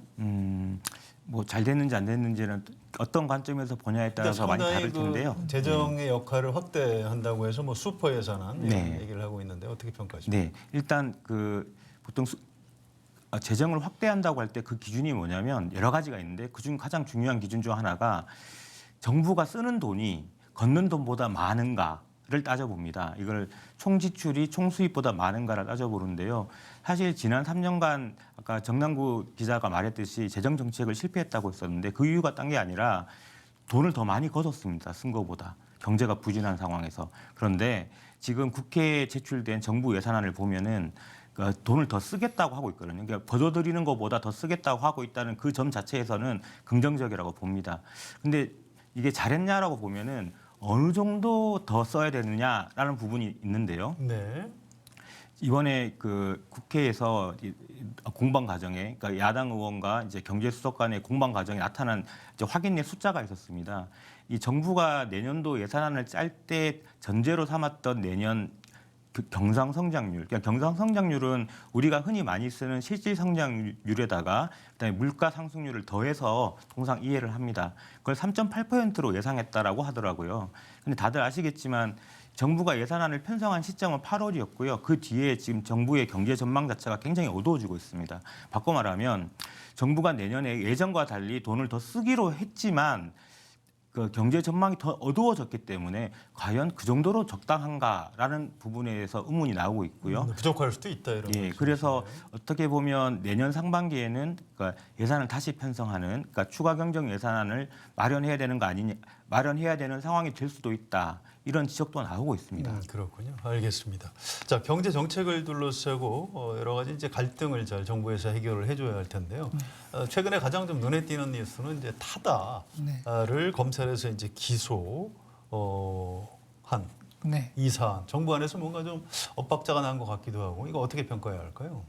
S2: 뭐 잘 됐는지 안 됐는지는 어떤 관점에서 보냐에 따라서 많이 다를 텐데요.
S1: 그 재정의 역할을 확대한다고 해서 뭐 슈퍼 예산안 이런
S2: 네.
S1: 얘기를 하고 있는데 어떻게 평가하십니까?
S2: 네, 일단 그 보통 재정을 확대한다고 할 때 그 기준이 뭐냐면 여러 가지가 있는데 그중 가장 중요한 기준 중 하나가 정부가 쓰는 돈이 걷는 돈보다 많은가를 따져봅니다. 이걸 총 지출이 총 수입보다 많은가를 따져보는데요. 사실 지난 3년간 아까 정남구 기자가 말했듯이 재정 정책을 실패했다고 했었는데 그 이유가 딴 게 아니라 돈을 더 많이 걷었습니다. 쓴 거보다. 경제가 부진한 상황에서. 그런데 지금 국회에 제출된 정부 예산안을 보면은 돈을 더 쓰겠다고 하고 있거든요. 그러니까 거둬들이는 것보다 더 쓰겠다고 하고 있다는 그 점 자체에서는 긍정적이라고 봅니다. 근데 이게 잘했냐라고 보면은 어느 정도 더 써야 되느냐라는 부분이 있는데요.
S1: 네.
S2: 이번에 그 국회에서 공방 과정에 그러니까 야당 의원과 이제 경제수석 간의 공방 과정에 나타난 이제 확인된 숫자가 있었습니다. 이 정부가 내년도 예산안을 짤 때 전제로 삼았던 내년 경상성장률, 그러니까 경상성장률은 우리가 흔히 많이 쓰는 실질성장률에다가 그다음에 물가 상승률을 더해서 통상 이해를 합니다. 그걸 3.8%로 예상했다라고 하더라고요. 근데 다들 아시겠지만 정부가 예산안을 편성한 시점은 8월이었고요. 그 뒤에 지금 정부의 경제 전망 자체가 굉장히 어두워지고 있습니다. 바꿔 말하면 정부가 내년에 예전과 달리 돈을 더 쓰기로 했지만 그 경제 전망이 더 어두워졌기 때문에 과연 그 정도로 적당한가라는 부분에서 의문이 나오고 있고요.
S1: 부족할 수도 있다 이런.
S2: 예, 그래서 어떻게 보면 내년 상반기에는 그러니까 예산을 다시 편성하는 그러니까 추가 경정 예산안을 마련해야 되는 거 아니냐, 마련해야 되는 상황이 될 수도 있다. 이런 지적도 나오고 있습니다.
S1: 그렇군요. 알겠습니다. 자, 경제 정책을 둘러싸고 여러 가지 이제 갈등을 잘 정부에서 해결을 해줘야 할 텐데요. 최근에 가장 좀 눈에 띄는 뉴스는 이제 타다를 검찰에서 이제 기소한
S3: 네.
S1: 이 사안. 정부 안에서 뭔가 좀 엇박자가 난 것 같기도 하고 이거 어떻게 평가해야 할까요?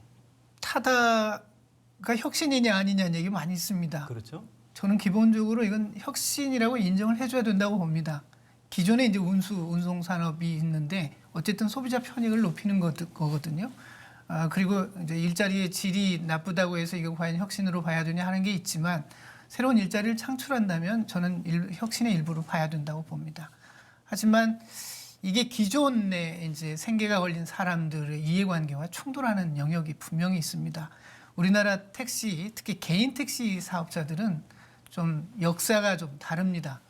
S3: 타다가 혁신이냐 아니냐는 얘기 많이 있습니다.
S1: 그렇죠.
S3: 저는 기본적으로 이건 혁신이라고 인정을 해줘야 된다고 봅니다. 기존에 이제 운송 산업이 있는데 어쨌든 소비자 편익을 높이는 거거든요. 그리고 이제 일자리의 질이 나쁘다고 해서 이거 과연 혁신으로 봐야 되냐 하는 게 있지만 새로운 일자리를 창출한다면 저는 혁신의 일부로 봐야 된다고 봅니다. 하지만 이게 기존에 이제 생계가 걸린 사람들의 이해관계와 충돌하는 영역이 분명히 있습니다. 우리나라 택시, 특히 개인 택시 사업자들은 좀 역사가 좀 다릅니다.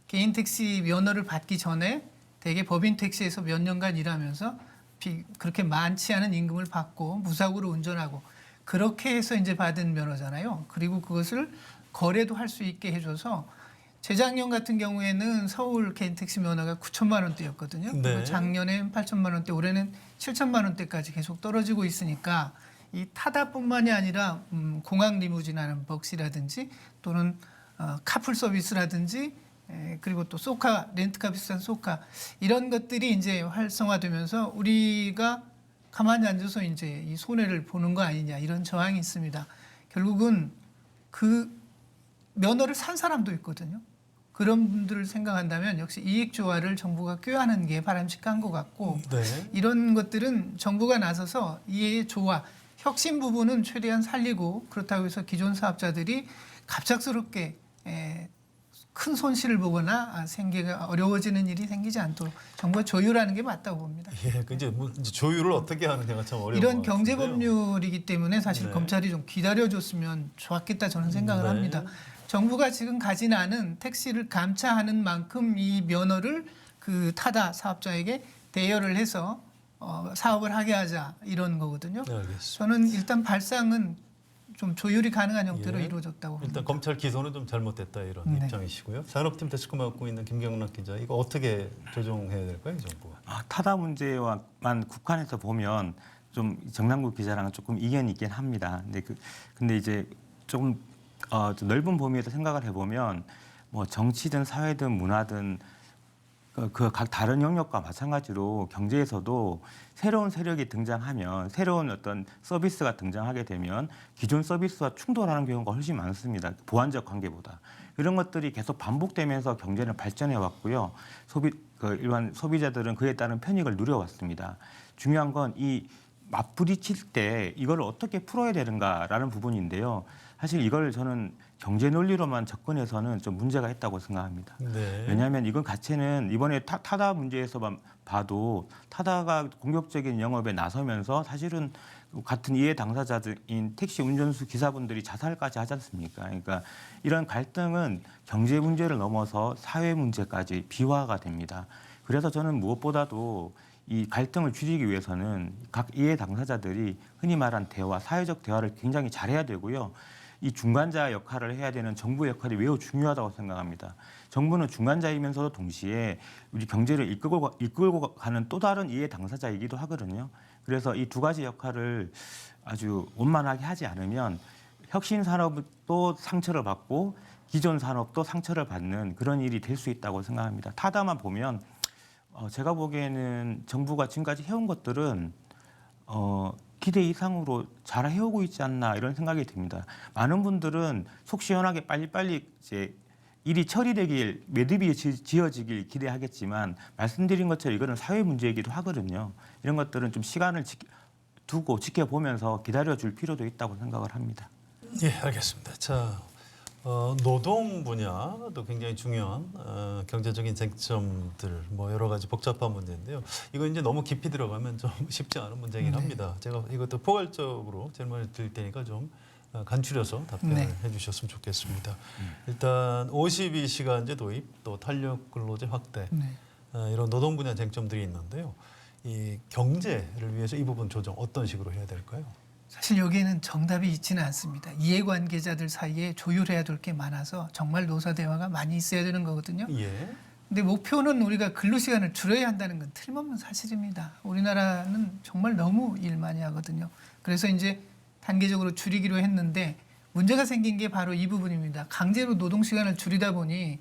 S3: 개인 택시 면허를 받기 전에 대개 법인 택시에서 몇 년간 일하면서 그렇게 많지 않은 임금을 받고 무사고로 운전하고 그렇게 해서 이제 받은 면허잖아요. 그리고 그것을 거래도 할 수 있게 해줘서 재작년 같은 경우에는 서울 개인 택시 면허가 9천만 원대였거든요.
S1: 네.
S3: 그리고 작년에 8천만 원대, 올해는 7천만 원대까지 계속 떨어지고 있으니까 이 타다뿐만이 아니라 공항 리무진하는 벅시라든지 또는 카풀 서비스라든지 그리고 또 소카, 렌트카 비싼 소카 이런 것들이 이제 활성화되면서 우리가 가만히 앉아서 이제 이 손해를 보는 거 아니냐 이런 저항이 있습니다. 결국은 그 면허를 산 사람도 있거든요. 그런 분들을 생각한다면 역시 이익 조화를 정부가 꾀하는 게 바람직한 것 같고
S1: 네.
S3: 이런 것들은 정부가 나서서 이의 조화, 혁신 부분은 최대한 살리고 그렇다고 해서 기존 사업자들이 갑작스럽게 큰 손실을 보거나 생계가 어려워지는 일이 생기지 않도록 정부가 조율하는 게 맞다고 봅니다.
S1: 예, 그 이제 조율을 어떻게 하느냐가 참 어려운
S3: 이런
S1: 것
S3: 경제
S1: 같은데요.
S3: 법률이기 때문에 사실
S1: 네.
S3: 검찰이 좀 기다려줬으면 좋았겠다 저는 생각을
S1: 네.
S3: 합니다. 정부가 지금 가진 않은 택시를 감차하는 만큼 이 면허를 그 타다 사업자에게 대여를 해서 사업을 하게 하자 이런 거거든요.
S1: 네, 알겠습니다.
S3: 저는 일단 발상은 좀 조율이 가능한 형태로
S1: 예.
S3: 이루어졌다고 봅니다.
S1: 일단 검찰 기소는 좀 잘못됐다 이런
S3: 네.
S1: 입장이시고요. 산업팀 데스크 맡고 있는 김경락 기자, 이거 어떻게 조정해야 될까요, 정부가?
S2: 타다 문제와만 국한해서 보면 좀 정남구 기자랑은 조금 이견이 있긴 합니다. 근데 이제 조금 좀 넓은 범위에서 생각을 해보면 뭐 정치든 사회든 문화든 그 각 다른 영역과 마찬가지로 경제에서도 새로운 세력이 등장하면 새로운 어떤 서비스가 등장하게 되면 기존 서비스와 충돌하는 경우가 훨씬 많습니다. 보완적 관계보다. 이런 것들이 계속 반복되면서 경제는 발전해 왔고요. 일반 소비자들은 그에 따른 편익을 누려왔습니다. 중요한 건 이 맞부딪힐 때 이걸 어떻게 풀어야 되는가라는 부분인데요. 사실 이걸 저는 경제 논리로만 접근해서는 좀 문제가 있다고 생각합니다.
S1: 네.
S2: 왜냐하면 이건 자체는 이번에 타다 문제에서만 봐도 타다가 공격적인 영업에 나서면서 사실은 같은 이해 당사자들인 택시 운전수 기사분들이 자살까지 하지 않습니까? 그러니까 이런 갈등은 경제 문제를 넘어서 사회 문제까지 비화가 됩니다. 그래서 저는 무엇보다도 이 갈등을 줄이기 위해서는 각 이해 당사자들이 흔히 말한 대화, 사회적 대화를 굉장히 잘해야 되고요. 이 중간자 역할을 해야 되는 정부 역할이 매우 중요하다고 생각합니다. 정부는 중간자이면서도 동시에 우리 경제를 이끌고 가는 또 다른 이해 당사자이기도 하거든요. 그래서 이 두 가지 역할을 아주 원만하게 하지 않으면 혁신 산업도 상처를 받고 기존 산업도 상처를 받는 그런 일이 될 수 있다고 생각합니다. 타다만 보면 제가 보기에는 정부가 지금까지 해온 것들은 기대 이상으로 잘 해오고 있지 않나 이런 생각이 듭니다. 많은 분들은 속 시원하게 빨리빨리 이제 일이 처리되길 매듭이 지어지길 기대하겠지만 말씀드린 것처럼 이거는 사회 문제이기도 하거든요. 이런 것들은 좀 시간을 두고 지켜보면서 기다려줄 필요도 있다고 생각을 합니다.
S1: 예, 알겠습니다. 자, 노동 분야도 굉장히 중요한 경제적인 쟁점들 뭐 여러 가지 복잡한 문제인데요. 이거 이제 너무 깊이 들어가면 좀 쉽지 않은 문제이긴 합니다. 제가 이것도 포괄적으로 질문을 드릴 테니까 좀 간추려서 답변을
S3: 네.
S1: 해주셨으면 좋겠습니다. 일단 52시간제 도입, 또 탄력 근로제 확대
S3: 네.
S1: 이런 노동 분야 쟁점들이 있는데요. 이 경제를 위해서 이 부분 조정 어떤 식으로 해야 될까요?
S3: 사실 여기에는 정답이 있지는 않습니다. 이해관계자들 사이에 조율해야 될 게 많아서 정말 노사 대화가 많이 있어야 되는 거거든요.
S1: 예.
S3: 근데 목표는 우리가 근로시간을 줄여야 한다는 건 틀림없는 사실입니다. 우리나라는 정말 너무 일 많이 하거든요. 그래서 이제 단계적으로 줄이기로 했는데 문제가 생긴 게 바로 이 부분입니다. 강제로 노동시간을 줄이다 보니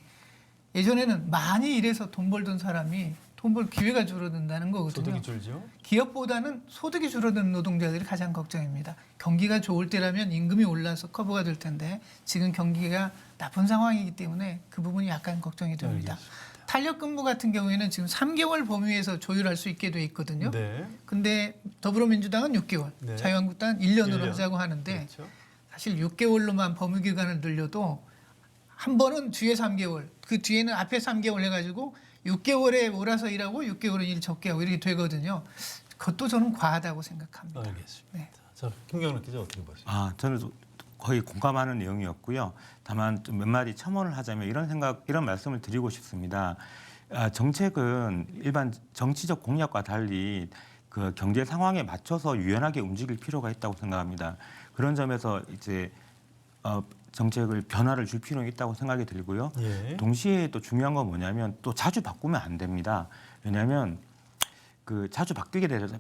S3: 예전에는 많이 일해서 돈 벌던 사람이 돈 벌 기회가 줄어든다는 거거든요.
S1: 소득이 줄죠.
S3: 기업보다는 소득이 줄어드는 노동자들이 가장 걱정입니다. 경기가 좋을 때라면 임금이 올라서 커버가 될 텐데 지금 경기가 나쁜 상황이기 때문에 그 부분이 약간 걱정이 됩니다. 탄력근무 같은 경우에는 지금 3개월 범위에서 조율할 수 있게 돼 있거든요.
S1: 네.
S3: 근데 더불어민주당은 6개월,
S1: 네.
S3: 자유한국당은 1년으로
S1: 1년.
S3: 하자고 하는데
S1: 그렇죠.
S3: 사실 6개월로만 범위 기간을 늘려도 한 번은 뒤에 3개월, 그 뒤에는 앞에 3개월 해가지고 6개월에 몰아서 일하고 6개월은 일 적게 하고 이렇게 되거든요. 그것도 저는 과하다고 생각합니다.
S1: 알겠습니다.
S3: 네.
S1: 자, 김경락 기자 어떻게 보십니까?
S2: 저는 거의 공감하는 내용이었고요. 다만 좀 몇 마디 첨언을 하자면 이런 말씀을 드리고 싶습니다. 정책은 일반 정치적 공약과 달리 그 경제 상황에 맞춰서 유연하게 움직일 필요가 있다고 생각합니다. 그런 점에서 이제 정책을 변화를 줄 필요는 있다고 생각이 들고요.
S1: 예.
S2: 동시에 또 중요한 건 뭐냐면 또 자주 바꾸면 안 됩니다. 왜냐하면 그 자주 바뀌게 되다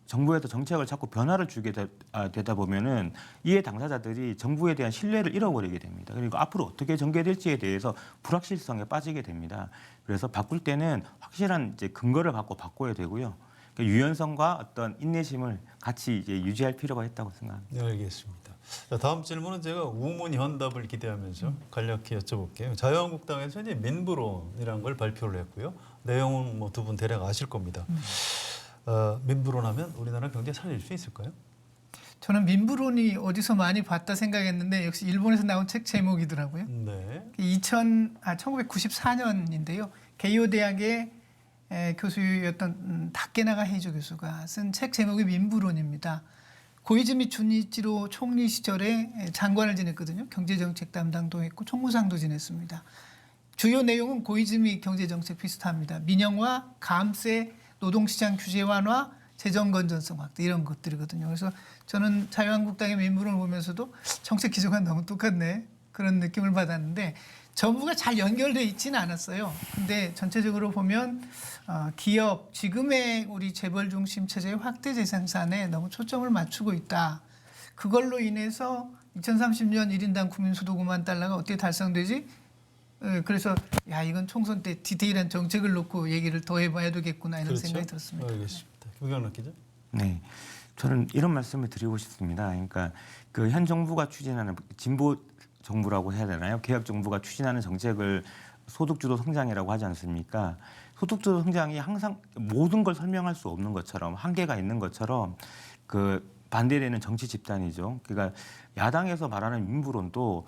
S2: 정부에서 정책을 자꾸 변화를 주게 되다 보면은 이해 당사자들이 정부에 대한 신뢰를 잃어버리게 됩니다. 그리고 앞으로 어떻게 전개될지에 대해서 불확실성에 빠지게 됩니다. 그래서 바꿀 때는 확실한 이제 근거를 갖고 바꿔야 되고요. 그러니까 유연성과 어떤 인내심을 같이 이제 유지할 필요가 있다고 생각합니다.
S1: 네, 알겠습니다. 자, 다음 질문은 제가 우문현답을 기대하면서 간략히 여쭤볼게요. 자유한국당에서 이제 민부론이라는 걸 발표를 했고요. 내용은 뭐 두 분 대략 아실 겁니다. 민부론하면 우리나라 경제 살릴 수 있을까요?
S3: 저는 민부론이 어디서 많이 봤다 생각했는데 역시 일본에서 나온 책 제목이더라고요.
S1: 네.
S3: 1994년인데요. 게이오 대학의 교수였던 다케나가 헤이조 교수가 쓴 책 제목이 민부론입니다. 고이즈미 준이치로 총리 시절에 장관을 지냈거든요. 경제정책 담당도 했고 총무상도 지냈습니다. 주요 내용은 고이즈미 경제정책 비슷합니다. 민영화, 감세, 노동시장 규제 완화, 재정 건전성 확대 이런 것들이거든요. 그래서 저는 자유한국당의 민부론을 보면서도 정책 기조가 너무 똑같네 그런 느낌을 받았는데 정부가 잘 연결돼 있지는 않았어요. 근데 전체적으로 보면 기업 지금의 우리 재벌 중심 체제의 확대 재생산에 너무 초점을 맞추고 있다. 그걸로 인해서 2030년 1인당 국민소득 5만 달러가 어떻게 달성되지? 그래서 야 이건 총선 때 디테일한 정책을 놓고 얘기를 더 해봐야 되겠구나 이런 생각이 들었습니다.
S1: 알겠습니다. 김경락 기자.
S2: 네, 저는 이런 말씀을 드리고 싶습니다. 그러니까 그 현 정부가 추진하는 진보 정부라고 해야 되나요? 개혁 정부가 추진하는 정책을 소득주도 성장이라고 하지 않습니까? 소득주도 성장이 항상 모든 걸 설명할 수 없는 것처럼 한계가 있는 것처럼 그 반대되는 정치 집단이죠. 그러니까 야당에서 말하는 민부론도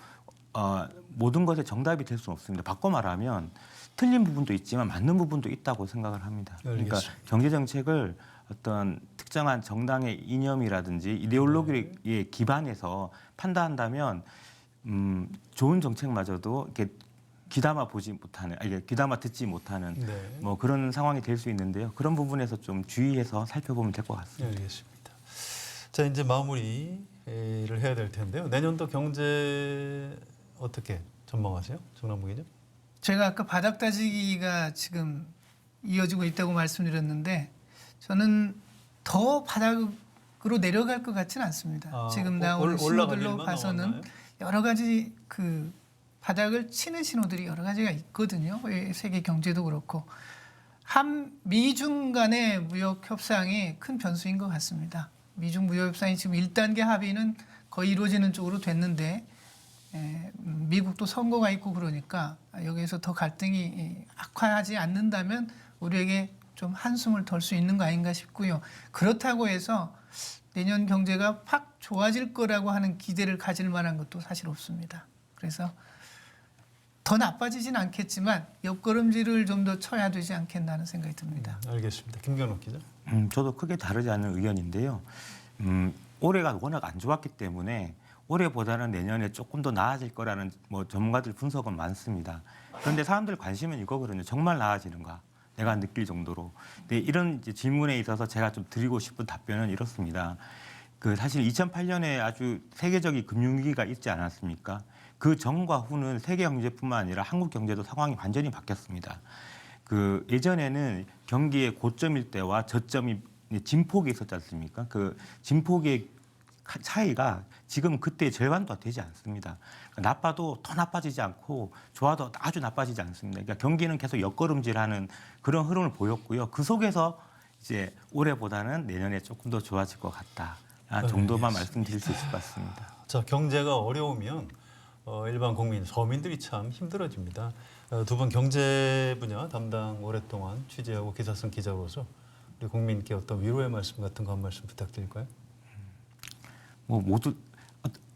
S2: 모든 것에 정답이 될 수는 없습니다. 바꿔 말하면 틀린 부분도 있지만 맞는 부분도 있다고 생각을 합니다. 그러니까
S1: 알겠습니다.
S2: 경제 정책을 어떤 특정한 정당의 이념이라든지 이데올로기에 기반해서 판단한다면 좋은 정책마저도 이렇게 귀담아 보지 못하는, 귀담아 듣지 못하는
S1: 네.
S2: 뭐 그런 상황이 될 수 있는데요. 그런 부분에서 좀 주의해서 살펴보면 될 것 같습니다.
S1: 네, 알겠습니다. 자, 이제 마무리를 해야 될 텐데요. 내년도 경제 어떻게 전망하세요, 정남국 기자?
S3: 제가 아까 바닥 다지기가 지금 이어지고 있다고 말씀드렸는데 저는 더 바닥으로 내려갈 것 같지는 않습니다. 지금 나오는 신호들로 봐서는 여러 가지 그 바닥을 치는 신호들이 여러 가지가 있거든요. 세계 경제도 그렇고 미중 간의 무역 협상이 큰 변수인 것 같습니다. 미중 무역 협상이 지금 1단계 합의는 거의 이루어지는 쪽으로 됐는데 미국도 선거가 있고 그러니까 여기에서 더 갈등이 악화하지 않는다면 우리에게 좀 한숨을 덜 수 있는 거 아닌가 싶고요. 그렇다고 해서 내년 경제가 팍 좋아질 거라고 하는 기대를 가질 만한 것도 사실 없습니다. 그래서 더 나빠지진 않겠지만 옆걸음질을 좀 더 쳐야 되지 않겠나 하는 생각이 듭니다.
S1: 알겠습니다. 김경록 기자.
S2: 저도 크게 다르지 않는 의견인데요. 올해가 워낙 안 좋았기 때문에 올해보다는 내년에 조금 더 나아질 거라는 뭐 전문가들 분석은 많습니다. 그런데 사람들 관심은 이거거든요. 정말 나아지는가? 내가 느낄 정도로. 근데 이런 이제 질문에 있어서 제가 좀 드리고 싶은 답변은 이렇습니다. 사실 2008년에 아주 세계적인 금융위기가 있지 않았습니까? 그 전과 후는 세계 경제뿐만 아니라 한국 경제도 상황이 완전히 바뀌었습니다. 예전에는 경기의 고점일 때와 저점이 진폭이 있었지 않습니까? 그 진폭의 차이가 지금 그때의 절반도 되지 않습니다. 나빠도 더 나빠지지 않고 좋아도 아주 나빠지지 않습니다. 그러니까 경기는 계속 옆걸음질하는 그런 흐름을 보였고요. 그 속에서 이제 올해보다는 내년에 조금 더 좋아질 것 같다. 정도만 말씀드릴 수 있을 것 같습니다.
S1: 자, 경제가 어려우면 일반 국민, 서민들이 참 힘들어집니다. 두 분 경제 분야 담당 오랫동안 취재하고 기사 쓴 기자로서 우리 국민께 어떤 위로의 말씀 같은 거 한 말씀 부탁드릴까요?
S2: 뭐 모두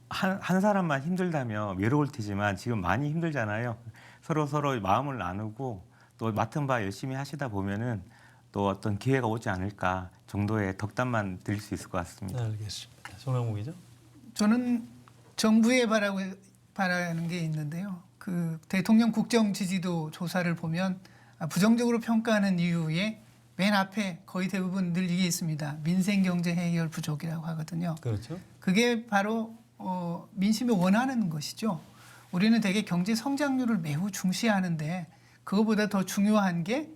S2: 한 사람만 힘들다면 외로울 테지만 지금 많이 힘들잖아요. 서로 마음을 나누고 또 맡은 바 열심히 하시다 보면은 또 어떤 기회가 오지 않을까 정도의 덕담만 드릴 수 있을 것 같습니다.
S1: 네, 알겠습니다. 정남국 기자.
S3: 저는 정부에 바라는 게 있는데요. 그 대통령 국정 지지도 조사를 보면 부정적으로 평가하는 이유에 맨 앞에 거의 대부분 늘 이게 있습니다. 민생 경제 해결 부족이라고 하거든요.
S1: 그렇죠.
S3: 그게 바로 민심이 원하는 것이죠. 우리는 되게 경제 성장률을 매우 중시하는데 그거보다 더 중요한 게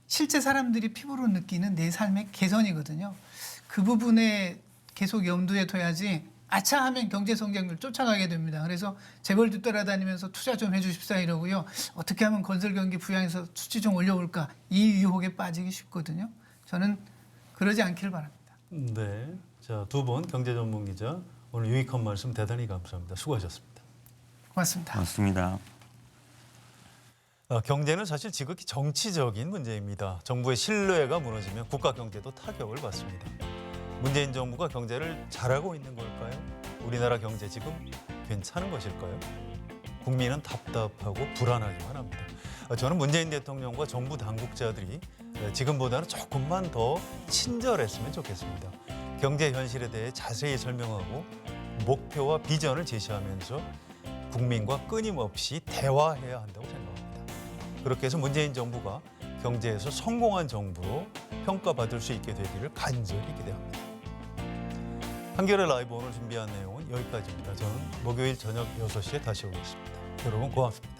S3: 실제 사람들이 피부로 느끼는 내 삶의 개선이거든요. 그 부분에 계속 염두에 둬야지 아차 하면 경제 성장률 쫓아가게 됩니다. 그래서 재벌 뒤따라다니면서 투자 좀 해주십사 이러고요. 어떻게 하면 건설 경기 부양해서 수치 좀 올려볼까 이 유혹에 빠지기 쉽거든요. 저는 그러지 않기를 바랍니다.
S1: 네, 자, 두 분 경제 전문 기자 오늘 유익한 말씀 대단히 감사합니다. 수고하셨습니다.
S3: 고맙습니다.
S2: 맞습니다.
S1: 경제는 사실 지극히 정치적인 문제입니다. 정부의 신뢰가 무너지면 국가 경제도 타격을 받습니다. 문재인 정부가 경제를 잘하고 있는 걸까요? 우리나라 경제 지금 괜찮은 것일까요? 국민은 답답하고 불안하기만 합니다. 저는 문재인 대통령과 정부 당국자들이 지금보다는 조금만 더 친절했으면 좋겠습니다. 경제 현실에 대해 자세히 설명하고 목표와 비전을 제시하면서 국민과 끊임없이 대화해야 한다고 생각합니다. 그렇게 해서 문재인 정부가 경제에서 성공한 정부로 평가받을 수 있게 되기를 간절히 기대합니다. 한겨레 라이브 오늘 준비한 내용은 여기까지입니다. 저는 목요일 저녁 6시에 다시 오겠습니다. 여러분 고맙습니다.